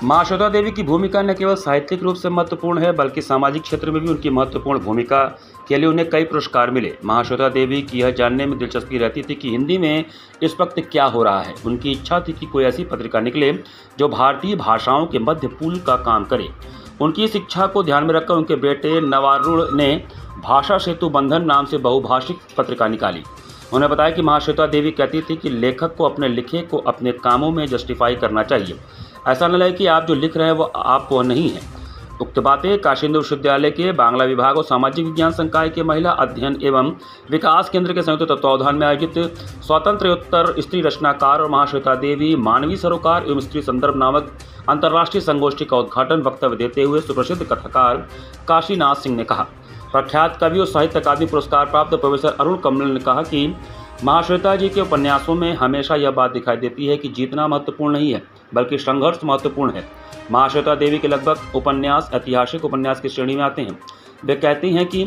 महाश्वेता देवी की भूमिका न केवल साहित्यिक रूप से महत्वपूर्ण है बल्कि सामाजिक क्षेत्र में भी उनकी महत्वपूर्ण भूमिका के लिए उन्हें कई पुरस्कार मिले। महाश्वेता देवी की यह जानने में दिलचस्पी रहती थी कि हिंदी में इस वक्त क्या हो रहा है। उनकी इच्छा थी कि कोई ऐसी पत्रिका निकले जो भारतीय भाषाओं के मध्य पुल का काम करे। उनकी इस इच्छा को ध्यान में रखकर उनके बेटे नवारुण ने भाषा सेतु बंधन नाम से बहुभाषिक पत्रिका निकाली। उन्होंने बताया कि महाश्वेता देवी कहती थी कि लेखक को अपने लिखे को अपने कामों में जस्टिफाई करना चाहिए। ऐसा न लगे कि आप जो लिख रहे हैं वो आप वो नहीं है। उक्त बातें काशी हिंदू विश्वविद्यालय के बांग्ला विभाग और सामाजिक विज्ञान संकाय के महिला अध्ययन एवं विकास केंद्र के संयुक्त तत्वावधान में आयोजित स्वातंत्र्योत्तर स्त्री रचनाकार और महाश्वेता देवी मानवीय सरोकार एवं स्त्री संदर्भ नामक अंतर्राष्ट्रीय संगोष्ठी का उद्घाटन वक्तव्य देते हुए सुप्रसिद्ध कथाकार काशीनाथ सिंह ने कहा। प्रख्यात कवि और साहित्य अकादमी पुरस्कार प्राप्त प्रोफेसर अरुण कमल ने कहा कि महाश्वेता जी के उपन्यासों में हमेशा यह बात दिखाई देती है कि जीतना महत्वपूर्ण नहीं है बल्कि संघर्ष महत्वपूर्ण है। महाश्वेता देवी के लगभग उपन्यास ऐतिहासिक उपन्यास की श्रेणी में आते हैं। वे कहती हैं कि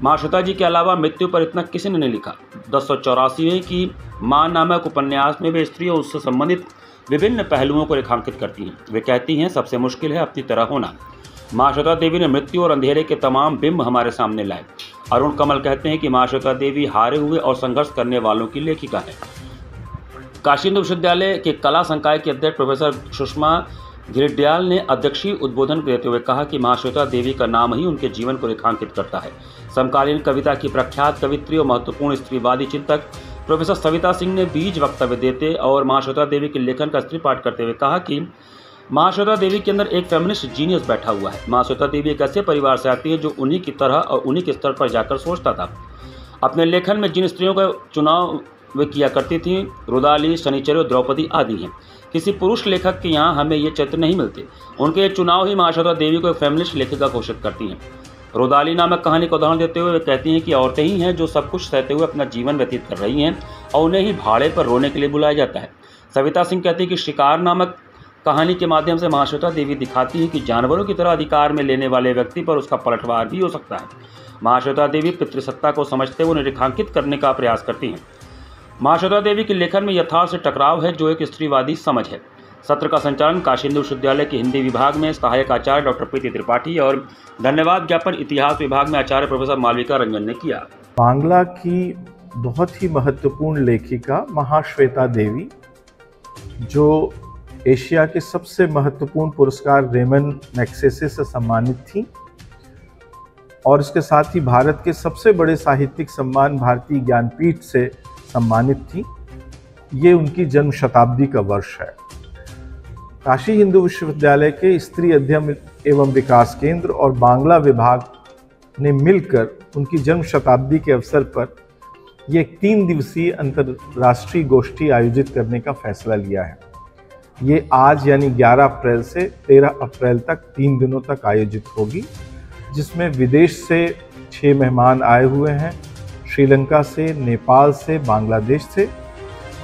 महाश्वेता जी के अलावा मृत्यु पर इतना किसी ने नहीं लिखा। 1084वें की मां नामक उपन्यास में वे स्त्री और उससे संबंधित विभिन्न पहलुओं को रेखांकित करती हैं। वे कहती हैं सबसे मुश्किल है अपनी तरह होना। महाश्वेता देवी ने मृत्यु और अंधेरे के तमाम बिंब हमारे सामने लाए। अरुण कमल कहते हैं कि महाश्वेता देवी हारे हुए और संघर्ष करने वालों की लेखिका है। काशी हिंदू विश्वविद्यालय के कला संकाय के अध्यक्ष प्रोफेसर सुषमा घिरड्याल ने अध्यक्षीय उद्बोधन देते हुए कहा कि महाश्वेता देवी का नाम ही उनके जीवन को रेखांकित करता है। समकालीन कविता की प्रख्यात कवित्री और महत्वपूर्ण स्त्रीवादी चिंतक प्रोफेसर सविता सिंह ने बीज वक्तव्य देते और महाश्वेता देवी के लेखन का स्त्री पाठ करते हुए कहा कि महाश्वेता देवी के अंदर एक फेमिनिस्ट जीनियस बैठा हुआ है। महाश्वेता देवी एक ऐसे परिवार से आती है जो उन्हीं की तरह और उन्हीं के स्तर पर जाकर सोचता था। अपने लेखन में जिन स्त्रियों का चुनाव वे किया करती थीं, रुदाली, शनिचर, द्रौपदी आदि हैं। किसी पुरुष लेखक के यहाँ हमें ये चरित्र नहीं मिलते। उनके ये चुनाव ही महाश्वेता देवी को एक फेमिनिस्ट लेखिका घोषित करती हैं। रुदाली नामक कहानी का उदाहरण देते हुए वे कहती हैं कि औरतें ही हैं जो सब कुछ सहते हुए अपना जीवन व्यतीत कर रही हैं और उन्हें ही भाड़े पर रोने के लिए बुलाया जाता है। सविता सिंह कहती है कि शिकार नामक कहानी के माध्यम से महाश्वेता देवी दिखाती है कि जानवरों की तरह अधिकार में लेने वाले व्यक्ति पर उसका पलटवार भी हो सकता है। महाश्वेता देवी पितृसत्ता को समझते हुए उन्हें रेखांकित करने का प्रयास करती हैं। महाश्वेता देवी के लेखन में यथार्थ से टकराव है जो एक स्त्रीवादी समझ है। सत्र का संचालन काशी हिंदू विश्वविद्यालय के हिंदी विभाग में सहायक आचार्य डॉक्टर प्रीति त्रिपाठी और धन्यवाद ज्ञापन इतिहास विभाग में आचार्य प्रोफेसर मालविका रंजन ने किया। बांग्ला की बहुत ही महत्वपूर्ण लेखिका महाश्वेता देवी, जो एशिया के सबसे महत्वपूर्ण पुरस्कार रेमन मैग्सेसे से सम्मानित थी और इसके साथ ही भारत के सबसे बड़े साहित्यिक सम्मान भारतीय ज्ञानपीठ से सम्मानित थी। ये उनकी जन्म शताब्दी का वर्ष है। काशी हिंदू विश्वविद्यालय के स्त्री अध्ययन एवं विकास केंद्र और बांग्ला विभाग ने मिलकर उनकी जन्म शताब्दी के अवसर पर ये 3 दिवसीय अंतर्राष्ट्रीय गोष्ठी आयोजित करने का फैसला लिया है। ये आज यानी 11 अप्रैल से 13 अप्रैल तक 3 दिनों तक आयोजित होगी, जिसमें विदेश से 6 मेहमान आए हुए हैं, श्रीलंका से, नेपाल से, बांग्लादेश से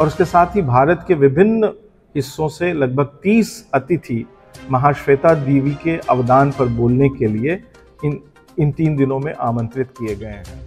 और उसके साथ ही भारत के विभिन्न हिस्सों से लगभग 30 अतिथि महाश्वेता देवी के अवदान पर बोलने के लिए इन 3 दिनों में आमंत्रित किए गए हैं।